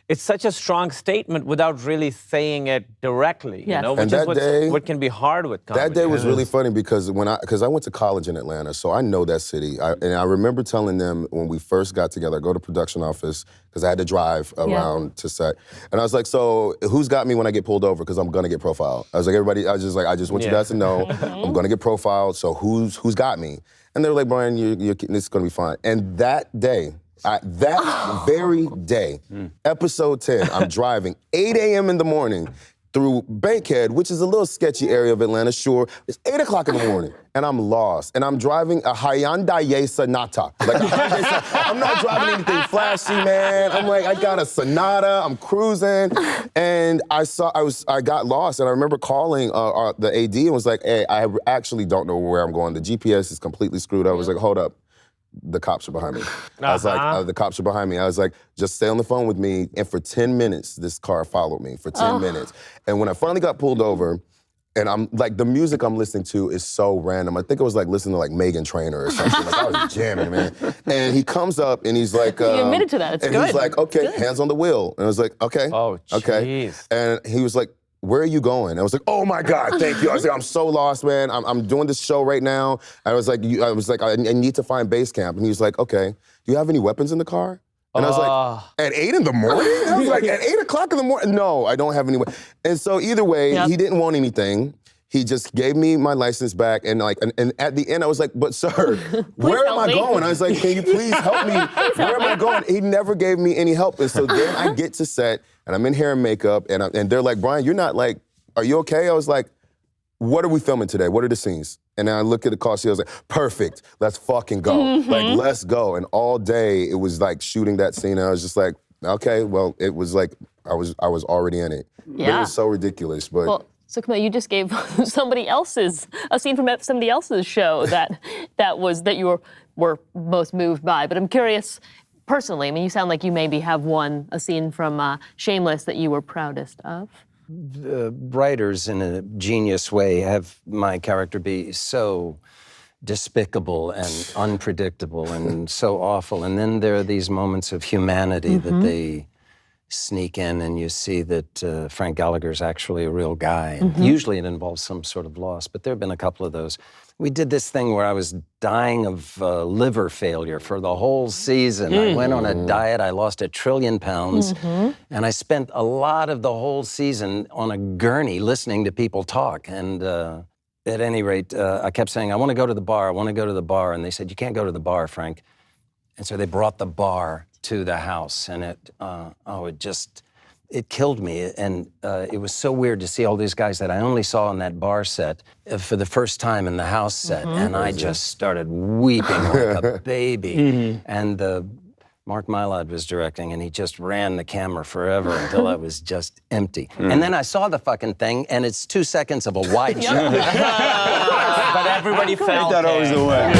it's such a strong statement without really saying it directly, you Yes. know, And which is that what can be hard with comedy. That day was really funny because I went to college in Atlanta, so I know that city. And I remember telling them when we first got together, I go to production office because I had to drive around to set, and I was like, "So who's got me when I get pulled over? Because I'm gonna get profiled." I was like, "Everybody," I just want you guys to know I'm gonna get profiled. So who's got me? And they were like, "Brian, it's gonna be fine." And that day. That very day, episode 10, I'm driving 8 a.m. in the morning through Bankhead, which is a little sketchy area of Atlanta, sure. It's 8 o'clock in the morning, and I'm lost. And I'm driving a Hyundai Sonata. I'm not driving anything flashy, man. I'm like, I got a Sonata, I'm cruising, and I got lost, and I remember calling the AD and was like, hey, I actually don't know where I'm going. The GPS is completely screwed up. I was like, hold up. The cops are behind me. I was like, the cops are behind me. I was like, just stay on the phone with me. And for 10 minutes, this car followed me for 10 minutes. And when I finally got pulled over, and I'm like, the music I'm listening to is so random. I think I was like listening to like Megan Trainor or something. Like I was jamming, man. And he comes up and he's like, You admitted to that. It's and good. he's like, okay, hands on the wheel. And I was like, okay, Oh, okay. jeez. And he was like, where are you going? I was like, oh my God, thank you. I was like, I'm so lost, man. I'm doing this show right now. I was like, I need to find base camp. And he was like, okay, do you have any weapons in the car? And I was like, at 8 in the morning? I was like, at 8 o'clock in the morning? No, I don't have any weapons. And so either way, he didn't want anything. He just gave me my license back, and at the end, I was like, but sir, where am I going? I was like, can you please help me? Where am I going? He never gave me any help. And so then I get to set, and I'm in hair and makeup, and they're like, Brian, you're not like, are you okay? I was like, what are we filming today? What are the scenes? And then I look at the call sheet, I was like, perfect, let's fucking go. Like, let's go. And all day, it was like shooting that scene, and I was just like, okay, well, it was like, I was already in it. But it was so ridiculous, but. Well, so Kumail, you just gave a scene from somebody else's show that you were most moved by. But I'm curious, personally, I mean, you sound like you maybe have a scene from Shameless that you were proudest of. Writers, in a genius way, have my character be so despicable and unpredictable and so awful. And then there are these moments of humanity that they sneak in, and you see that Frank Gallagher's actually a real guy. And usually it involves some sort of loss, but there have been a couple of those. We did this thing where I was dying of liver failure for the whole season. I went on a diet, I lost 1 trillion pounds, and I spent a lot of the whole season on a gurney listening to people talk. And at any rate, I kept saying, I want to go to the bar, I want to go to the bar. And they said, you can't go to the bar, Frank. And so they brought the bar to the house, and it killed me. And it was so weird to see all these guys that I only saw on that bar set for the first time in the house set. And I just started weeping like a baby. And Mark Mylod was directing, and he just ran the camera forever until I was just empty. And then I saw the fucking thing, and it's 2 seconds of a wide shot. But everybody felt that always the way.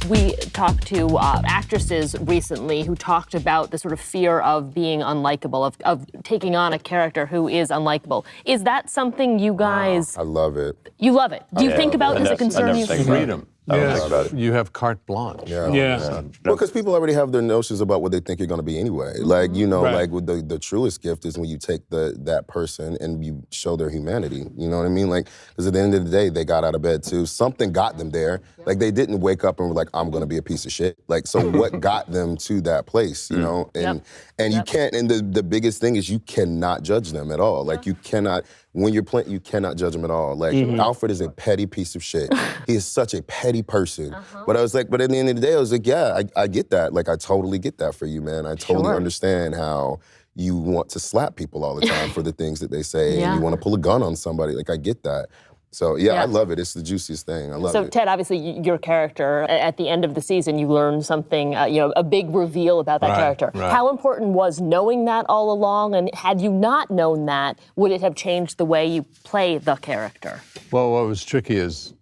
We talked to actresses recently who talked about the sort of fear of being unlikable, of taking on a character who is unlikable. Is that something you guys... I love it. You love it. Do you think about it? Does it concern you? Freedom. I don't think about it. You have carte blanche. Well, because people already have their notions about what they think you're going to be anyway. Like, you know, like with the truest gift is when you take that person and you show their humanity. You know what I mean? Like, because at the end of the day, they got out of bed too. Something got them there. Like, they didn't wake up and were like, I'm going to be a piece of shit. Like, so what got them to that place, you know? And you can't, and the biggest thing is you cannot judge them at all. Like, you cannot, when you're playing, you cannot judge them at all. Like, Alfred is a petty piece of shit. He is such a petty person. But I was like, but at the end of the day, I was like, yeah, I get that. Like, I totally get that for you, man. I totally understand how you want to slap people all the time for the things that they say, and you want to pull a gun on somebody. Like, I get that. So yeah, I love it. It's the juiciest thing. I love So it. Ted, obviously your character, at the end of the season, you learn something, a big reveal about that character. Right. How important was knowing that all along? And had you not known that, would it have changed the way you play the character? Well, what was tricky is,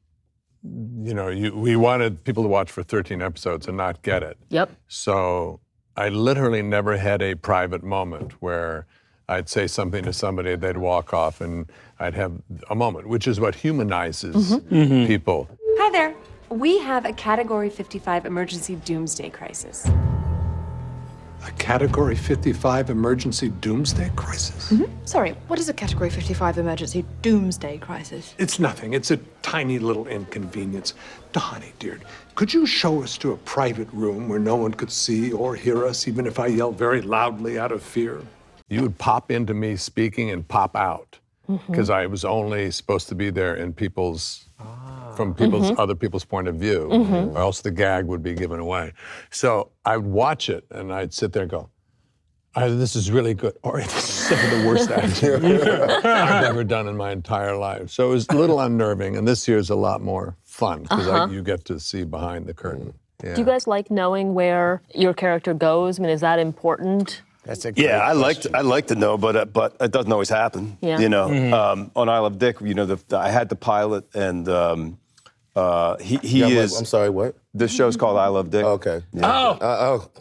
we wanted people to watch for 13 episodes and not get it. Yep. So I literally never had a private moment where I'd say something to somebody, they'd walk off, and I'd have a moment, which is what humanizes people. Hi there. We have a Category 55 emergency doomsday crisis. A Category 55 emergency doomsday crisis? Sorry, what is a Category 55 emergency doomsday crisis? It's nothing. It's a tiny little inconvenience. Donnie, dear, could you show us to a private room where no one could see or hear us, even if I yell very loudly out of fear? You would pop into me speaking and pop out, because I was only supposed to be there in from other people's point of view, or else the gag would be given away. So I would watch it, and I'd sit there and go, either this is really good, or this is some of the worst acting I've ever done in my entire life. So it was a little unnerving, and this year's a lot more fun, because you get to see behind the curtain. Yeah. Do you guys like knowing where your character goes? I mean, is that important? That's a great I question. like to know, but it doesn't always happen. Yeah. On I Love Dick, I had the pilot, and he is. I'm sorry, what? The show's called I Love Dick. Okay. Yeah.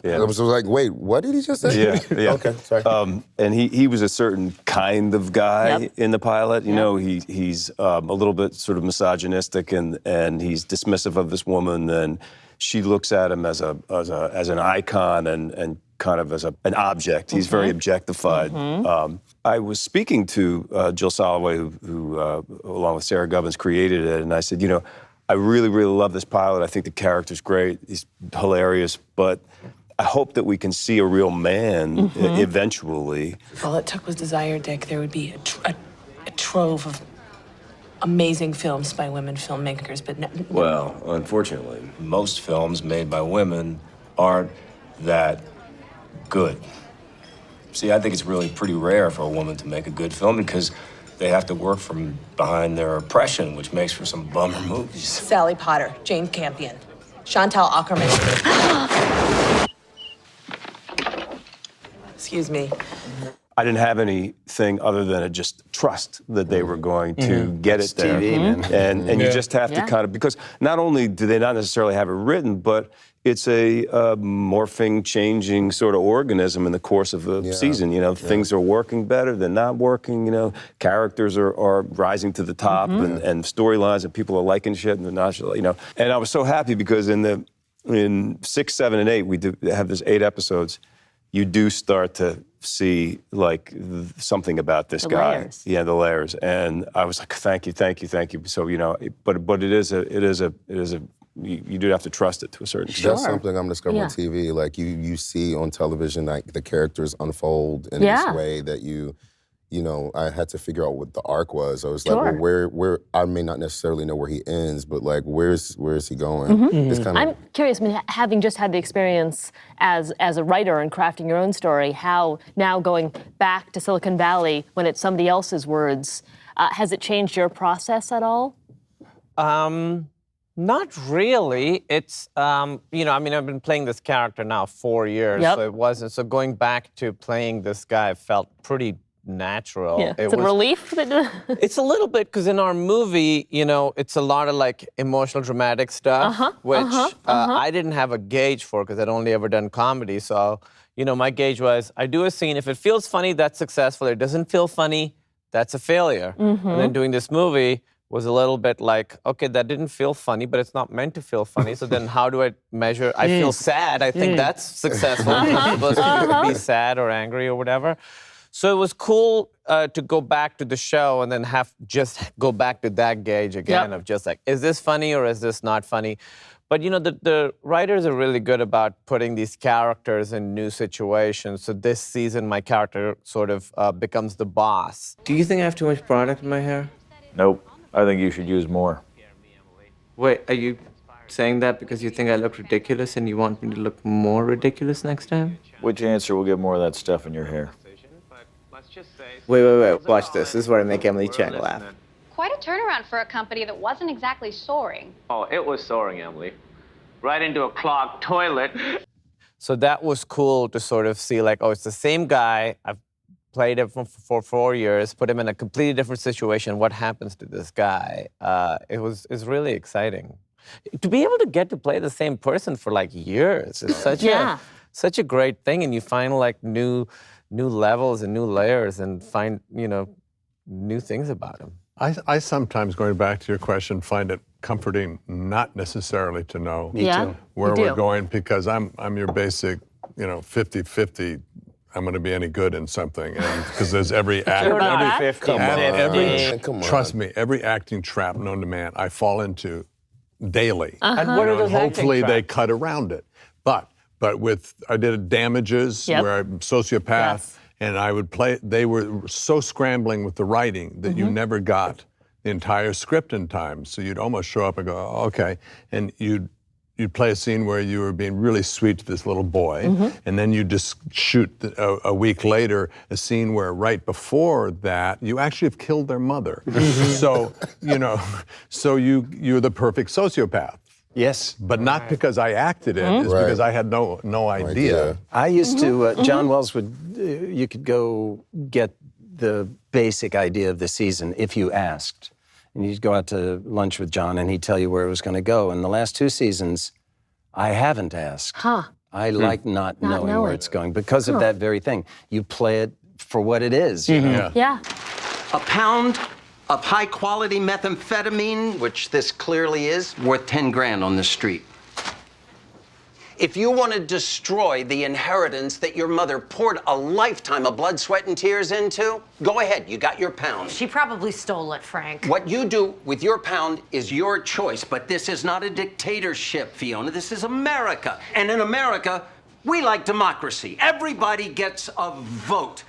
Yeah. I was like, wait, what did he just say? Yeah. Okay, sorry. And he was a certain kind of guy in the pilot. He's a little bit sort of misogynistic, and he's dismissive of this woman, and she looks at him as an icon and kind of as an object. He's very objectified. I was speaking to Jill Soloway, who along with Sarah Gubbins, created it, and I said, I really, really love this pilot. I think the character's great. He's hilarious, but I hope that we can see a real man eventually. If all it took was desire, Dick, there would be a trove of amazing films by women filmmakers, but no. Well, unfortunately, most films made by women aren't that good. See, I think it's really pretty rare for a woman to make a good film because they have to work from behind their oppression, which makes for some bummer movies. Sally Potter, Jane Campion, Chantal Ackerman. Excuse me. I didn't have anything other than a just trust that they were going to get it there. TV, man. And you just have to kind of, because not only do they not necessarily have it written, but it's a morphing, changing sort of organism in the course of a season. Things are working better, they're not working, characters are rising to the top, and storylines, and people are liking shit, and they're not, And I was so happy because in 6, 7, and 8, we do have this 8 episodes. You do start to see like something about this guy. Layers. Yeah, the layers. And I was like, thank you. So, but it is a you do have to trust it to a certain extent. That's something I'm discovering on TV. Like you see on television, like the characters unfold in this way that I had to figure out what the arc was. I was like, well, where I may not necessarily know where he ends, but like, where is he going? It's kind of. I'm curious, having just had the experience as a writer and crafting your own story, how now going back to Silicon Valley when it's somebody else's words, has it changed your process at all? Not really. It's, I've been playing this character now 4 years, so going back to playing this guy felt pretty natural. Yeah. It's a relief? It's a little bit, because in our movie, it's a lot of like emotional, dramatic stuff, which I didn't have a gauge for because I'd only ever done comedy. So, my gauge was, I do a scene, if it feels funny, that's successful. If it doesn't feel funny, that's a failure. And then doing this movie was a little bit like, okay, that didn't feel funny, but it's not meant to feel funny. So then how do I measure? I feel sad. I think that's successful. I'm supposed to be sad or angry or whatever. So it was cool to go back to the show and then just go back to that gauge again of just like, is this funny or is this not funny? But the writers are really good about putting these characters in new situations. So this season, my character sort of becomes the boss. Do you think I have too much product in my hair? Nope. I think you should use more. Wait, are you saying that because you think I look ridiculous and you want me to look more ridiculous next time? Which answer will get more of that stuff in your hair? Wait. Watch this. This is where I make Emily Chang laugh. quite a turnaround for a company that wasn't exactly soaring. Oh, it was soaring, Emily. Right into a clogged toilet. So that was cool to sort of see, like, oh, it's the same guy. I've played him for 4 years, put him in a completely different situation. What happens to this guy? It's really exciting. To be able to get to play the same person for like years is such a great thing, and you find like new levels and new layers and find, new things about him. I sometimes, going back to your question, find it comforting not necessarily to know where we're going, because I'm your basic, 50-50. I'm going to be any good in something, and because there's every trust me, every acting trap known to man I fall into daily. And what are those hopefully acting they traps? cut around it. But I did Damages, where I'm sociopath, and I would play. They were so scrambling with the writing that you never got the entire script in time. So you'd almost show up and go, oh, okay, and you'd play a scene where you were being really sweet to this little boy, and then you just shoot a week later a scene where right before that you actually have killed their mother. So you're the perfect sociopath. Yes. But not because I acted it, it's because I had no idea. I used to, John Wells you could go get the basic idea of the season if you asked. And you'd go out to lunch with John and he'd tell you where it was going to go. And the last 2 seasons, I haven't asked. I like not knowing where it's going because of that very thing. You play it for what it is. You know? A pound of high-quality methamphetamine, which this clearly is, worth 10 grand on the street. If you want to destroy the inheritance that your mother poured a lifetime of blood, sweat, and tears into, go ahead, you got your pound. She probably stole it, Frank. What you do with your pound is your choice, but this is not a dictatorship, Fiona. This is America. And in America, we like democracy. Everybody gets a vote.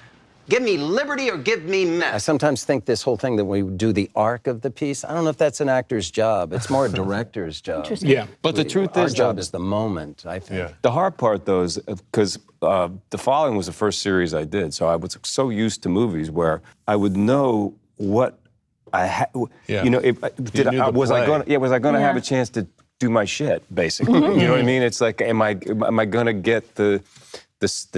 Give me liberty or give me meth. I sometimes think this whole thing that we do the arc of the piece, I don't know if that's an actor's job. It's more a director's job. Yeah, but the truth our is, job is the moment, I think. The hard part, though, is because The Following was the first series I did, so I was so used to movies where I would know what I had. You know, was I going to have a chance to do my shit, basically? You know what I mean? It's like, am I going to get the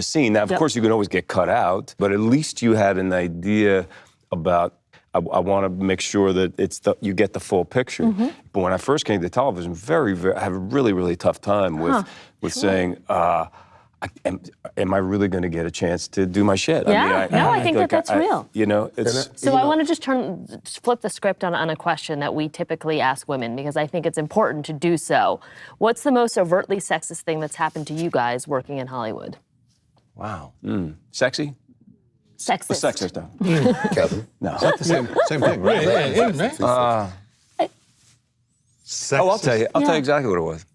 scene? Now, of course, you can always get cut out, but at least you had an idea about, I want to make sure that you get the full picture. But when I first came to television, I have a really, really tough time with saying, am I really going to get a chance to do my shit? I think that's real. You know, So I want to just flip the script on a question that we typically ask women, because I think it's important to do so. What's the most overtly sexist thing that's happened to you guys working in Hollywood? Wow. Sexy? Sexist. The sexist stuff. Kevin. No. Is that the same thing, right? I'll tell you. I'll tell you exactly what it was.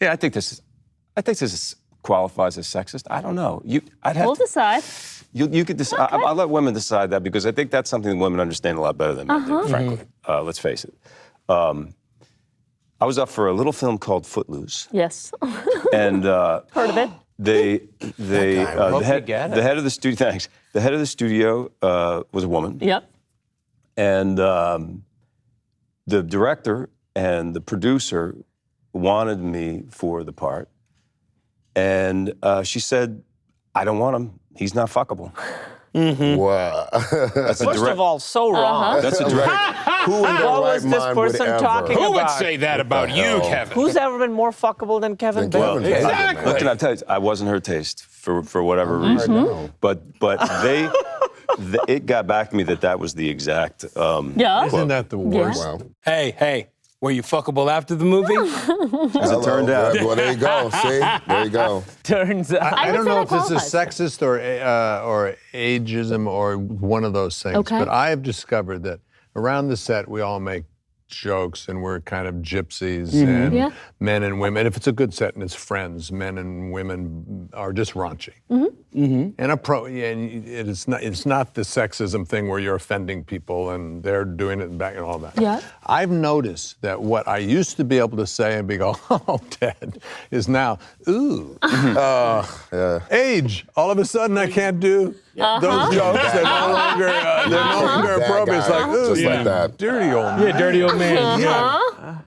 Yeah, I think this qualifies as sexist. I don't know. We'll decide. You could decide. Okay. I'll let women decide that, because I think that's something that women understand a lot better than men do, frankly. Let's face it. I was up for a little film called Footloose. Yes. And heard of it. The head of the studio. Thanks. The head of the studio was a woman. Yep. And the director and the producer wanted me for the part, and she said, "I don't want him. He's not fuckable." Wow. First of all, so wrong. That's a director. Who in their What right was this mind would person ever? talking Who would about? say that about you, Kevin? Who's ever been more fuckable than Kevin Well, Bacon? exactly. Look, can I tell you, I wasn't her taste for whatever reason. But it got back to me that was the exact. Isn't that the worst? Wow. Hey, were you fuckable after the movie? As it turned out. Well, there you go. See? There you go. Turns out. I don't say know if that this is sexist or ageism or one of those things, Okay. but I have discovered that around the set we all make jokes and we're kind of gypsies and men and women. If it's a good set and it's friends, men and women are just raunchy. and it's not the sexism thing where you're offending people and they're doing it back and all that. Yeah. I've noticed that what I used to be able to say and be go, oh, Ted, is now, ooh. Age. All of a sudden I can't do those jokes. They're no longer appropriate. It's like, ooh, just like that. dirty old man. Yeah, dirty old man. Yeah.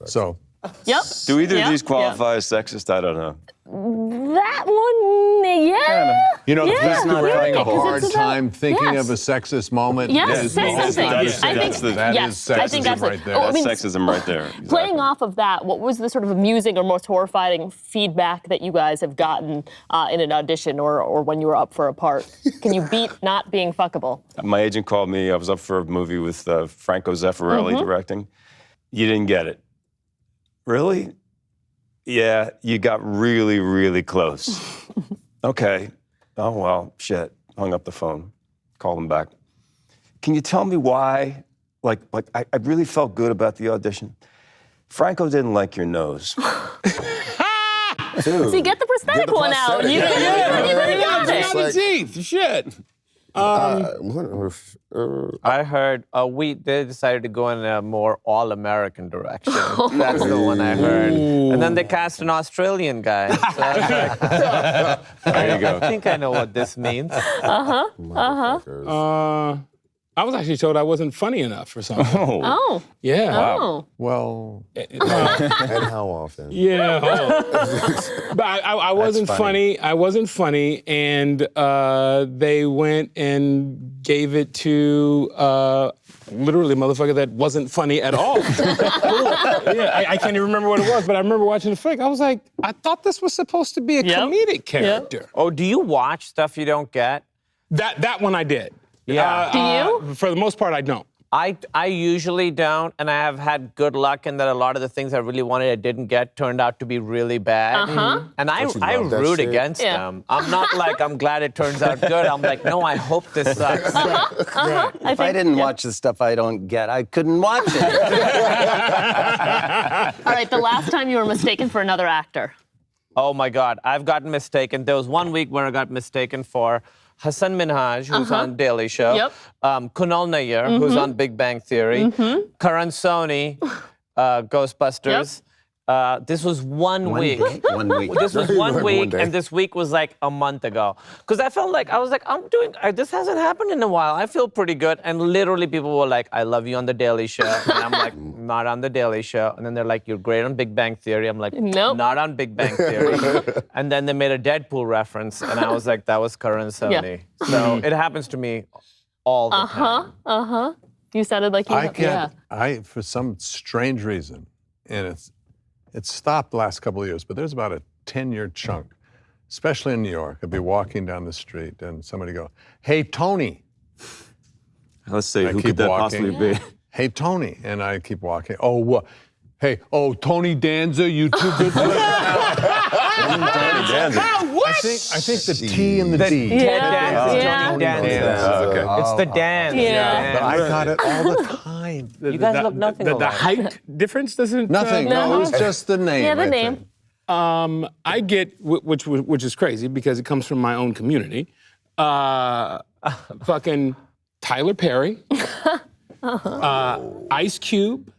So. Yep. Do either of these qualify as sexist? I don't know. That one, yeah. You know, the fact that we're having a hard it's time thinking of a sexist moment Yes, is say something. that is I think- sexism I think that's right there. Oh, I mean, Sexism right there. Playing off of that, what was the sort of amusing or most horrifying feedback that you guys have gotten in an audition or when you were up for a part? Can you beat not being fuckable? My agent called me. I was up for a movie with Franco Zeffirelli directing. You didn't get it. Really? Yeah, you got really, really close. Okay. Oh, well, shit. Hung up the phone. Called him back. Can you tell me why? I really felt good about the audition. Franco didn't like your nose. See, get the prosthetic one out. You got it. Teeth. Shit. I heard they decided to go in a more all-American direction. That's the one I heard. And then they cast an Australian guy. So I was like, There you go. I think I know what this means. I was actually told I wasn't funny enough or something. Oh. Yeah. Oh. Well. And how often? Yeah. But I wasn't funny. I wasn't funny, and they went and gave it to literally a motherfucker that wasn't funny at all. Yeah, I can't even remember what it was, but I remember watching the flick. I was like, I thought this was supposed to be a comedic character. Oh, do you watch stuff you don't get? That one I did. Yeah. Do you? For the most part, I don't. I usually don't, and I have had good luck in that a lot of the things I really wanted I didn't get turned out to be really bad. And I root against them. I'm not like, I'm glad it turns out good. I'm like, no, I hope this sucks. If I didn't watch the stuff I don't get, I couldn't watch it. All right, the last time you were mistaken for another actor. Oh my God, I've gotten mistaken. There was one week where I got mistaken for Hassan Minhaj, who's on Daily Show. Kunal Nayyar, who's on Big Bang Theory. Karan Soni, Ghostbusters. This was one week. This was one week, and this week was like a month ago. Because I felt like, this hasn't happened in a while. I feel pretty good. And literally people were like, I love you on The Daily Show. And I'm like, not on The Daily Show. And then they're like, you're great on Big Bang Theory. I'm like, nope. Not on Big Bang Theory. And then they made a Deadpool reference, and I was like, that was Karan Soni. So it happens to me all the time. You sounded like you for some strange reason, and it's stopped the last couple of years, but there's about a 10-year chunk, especially in New York. I'd be walking down the street and somebody go, hey, Tony. Let's see, who could that possibly be? Hey, Tony. And I keep walking. Oh, what? Hey, Tony Danza, you too good for I think the T and the D. Ted Danson, Tony Danson. Okay. It's the dance. But I got it all the time. You guys look nothing The alike. height difference doesn't... Nothing. No, it's just the name. Yeah, the I name. think. I get, which is crazy because it comes from my own community, fucking Tyler Perry, Ice Cube,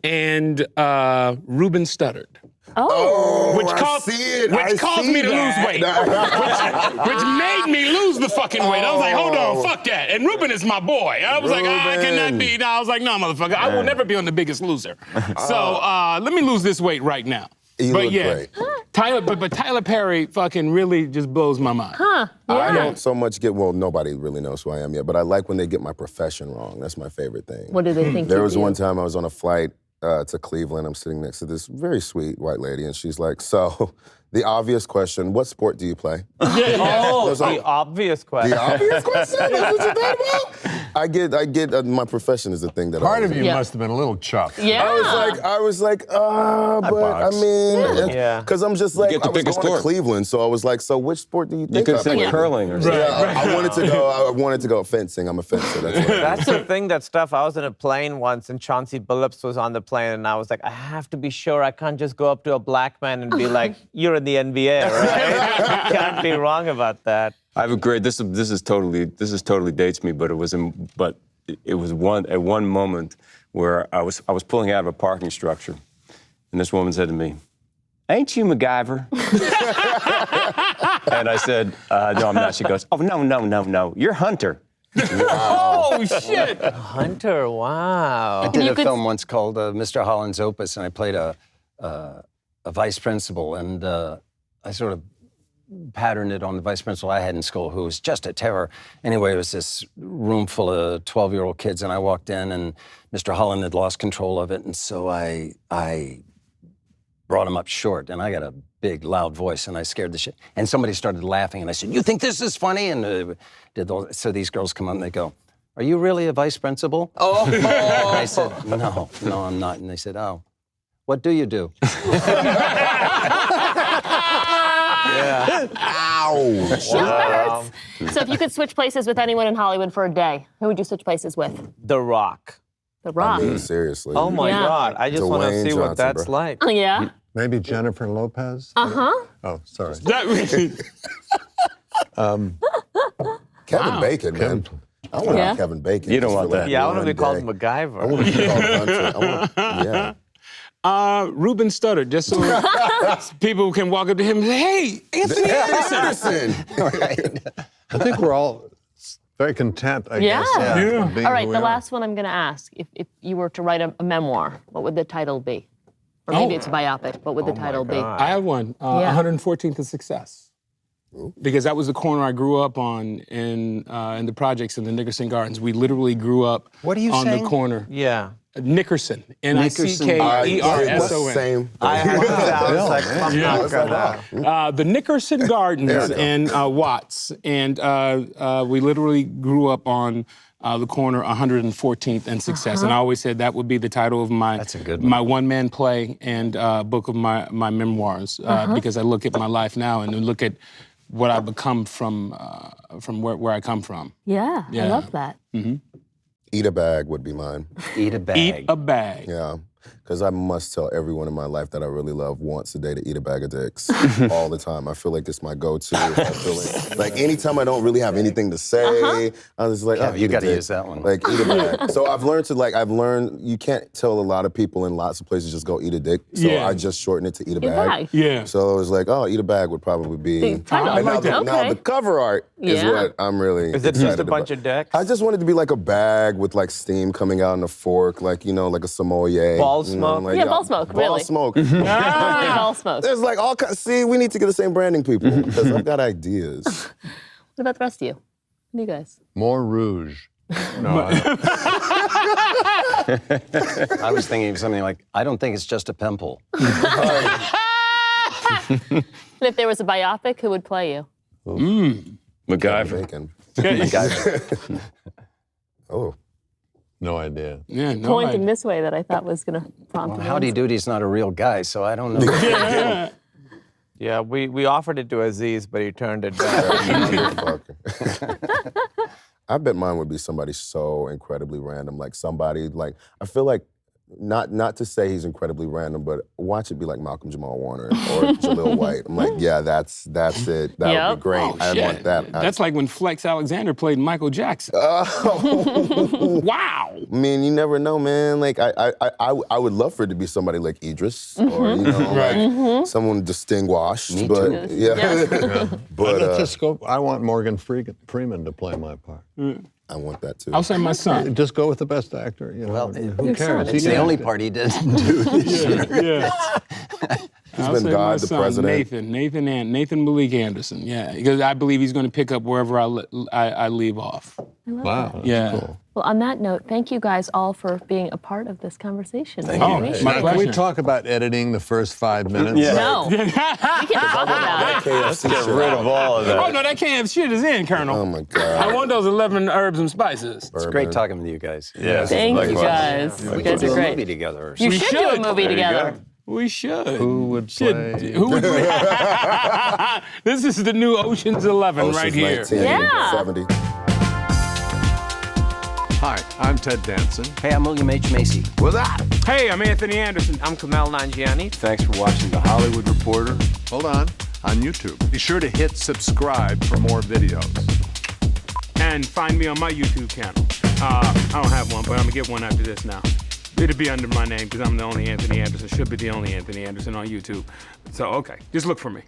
and Ruben Studdard. Which caused me to lose weight. Which made me lose the fucking weight. I was like, hold on, fuck that. And Ruben is my boy. I was like, I cannot be. No, I was like, no, motherfucker, I will never be on The Biggest Loser. So let me lose this weight right now. You look great. Tyler Perry fucking really just blows my mind. I don't so much nobody really knows who I am yet, but I like when they get my profession wrong. That's my favorite thing. What do they think There you was do? one time I was on a flight to Cleveland. I'm sitting next to this very sweet white lady, and she's like, so, the obvious question, what sport do you play? The obvious question. The obvious question? That's what you thought about? I get. My profession is the thing that. Part of you must have been a little chuffed. Yeah. I was like, but I mean, because I'm just like, You get to I was pick a going to sport. Cleveland, so I was like, so which sport do you think? You could have said I curling or something. I wanted to go fencing. I'm a fencer. That's what That's the thing, that stuff. I was in a plane once and Chauncey Billups was on the plane and I was like, I have to be sure. I can't just go up to a black man and be like, you're in the NBA, right? Can't be wrong about that. I have a great. This is totally dates me, but it was at one moment where I was pulling out of a parking structure, and this woman said to me, "Ain't you MacGyver?" And I said, "No, I'm not." She goes, "Oh no, you're Hunter." Oh, shit. Hunter, wow. I did a film once called Mr. Holland's Opus, and I played a vice principal, and I sort of patterned it on the vice principal I had in school, who was just a terror. Anyway, it was this room full of 12-year-old kids, and I walked in, and Mr. Holland had lost control of it, and so I brought him up short, and I got a big, loud voice, and I scared the shit. And somebody started laughing, and I said, "You think this is funny?" And so these girls come up, and they go, "Are you really a vice principal?" Oh. And I said, no, I'm not. And they said, "Oh, what do you do?" Yeah. Ow. Wow. So if you could switch places with anyone in Hollywood for a day, who would you switch places with? The Rock. The Rock. I mean, seriously. Oh my God! I just want to Dwayne see what Johnson, that's bro. like. Oh, yeah. Maybe Jennifer Lopez? Uh-huh. Oh, sorry. Kevin Bacon, man. I want to be Kevin Bacon. You don't just want for, like, that. Yeah, I want to be one called day. MacGyver. I want to be called Hunter. Ruben Studdard, just so people can walk up to him and say, "Hey, Anthony Anderson." Anderson. I think we're all very content, I guess. Yeah. being All right, who we the are. last one I'm going to ask. If you were to write a memoir, what would the title be? Or maybe it's a biopic. What would the title be? I have one, 114th of Success. Because that was the corner I grew up on in the projects in the Nickerson Gardens. We literally grew up What are you on saying? the corner. Yeah. Nickerson, Nickerson. Same. I had to I was like, I'm not gonna. The Nickerson Gardens and Watts. And we literally grew up on the corner 114th and Success. And I always said that would be the title of my one-man play and book of my memoirs. Because I look at my life now and look at what I've become from where I come from. Yeah, I love that. Mm-hmm. Eat a bag would be mine. Eat a bag. Eat a bag. Yeah. Because I must tell everyone in my life that I really love once a day to eat a bag of dicks all the time. I feel like it's my go-to. I feel like anytime I don't really have anything to say, I'm just like, Yeah, you got to dick. use that one. Like, eat a bag. So I've learned you can't tell a lot of people in lots of places just go eat a dick. So I just shorten it to eat a bag. Yeah. So I was like, oh, eat a bag would probably be. I now, now the cover art is what I'm really Is it excited just a bunch about. of dicks? I just wanted to be like a bag with like steam coming out in a fork, like, like a sommelier. Ball smoke? Like, Yeah, ball smoke, Ball really. smoke. Ball smoke. There's like all kinds. See, we need to get the same branding people because I've got ideas. What about the rest of you? What do you guys? More rouge. No, I was thinking of something like, I don't think it's just a pimple. And if there was a biopic, who would play you? MacGyver. Bacon. Oh. no idea. Yeah, no Pointing idea. this way that I thought was going to prompt Well, an Howdy answer. Doody's not a real guy, so I don't know. Yeah, we offered it to Aziz, but he turned it down. I bet mine would be somebody so incredibly random, like somebody like I feel like not to say he's incredibly random, but watch it be like Malcolm Jamal Warner or Jaleel White. I'm like, yeah, that's it. That would be great. Oh, I shit. want that. That's like when Flex Alexander played Michael Jackson. Wow. I mean, you never know, man. Like, I would love for it to be somebody like Idris or, like someone distinguished. Me but, too. Yeah. But Let's just go. I want Morgan Freeman to play my part. I want that too. I'll say my son. Just go with the best actor. Well, who cares? It's the only part he didn't do this year. He's I'll been say God, my the son, president. Nathan Malik Anderson. Yeah, because I believe he's going to pick up wherever I leave off. Wow. That's Yeah. cool. Well, on that note, thank you guys all for being a part of this conversation. Thank you. Now, can we talk about editing the first 5 minutes? Yeah. No. We can talk about it. Let's get rid of all of that. Oh, no, that KF shit is in, Colonel. Oh my God. I want those 11 herbs and spices. It's great talking with you guys. Yeah. Thank you likewise. guys. We You can guys do are a great. movie together. Or You something. should do a movie There you together. go. We should. Who would play? Who would This is the new Ocean's 11 right here. 1970. Hi, I'm Ted Danson. Hey, I'm William H. Macy. What's up? Hey, I'm Anthony Anderson. I'm Kumail Nanjiani. Thanks for watching The Hollywood Reporter. Hold on YouTube. Be sure to hit subscribe for more videos. And find me on my YouTube channel. I don't have one, but I'm gonna get one after this now. It'll be under my name because I'm the only Anthony Anderson. Should be the only Anthony Anderson on YouTube. So, okay, just look for me.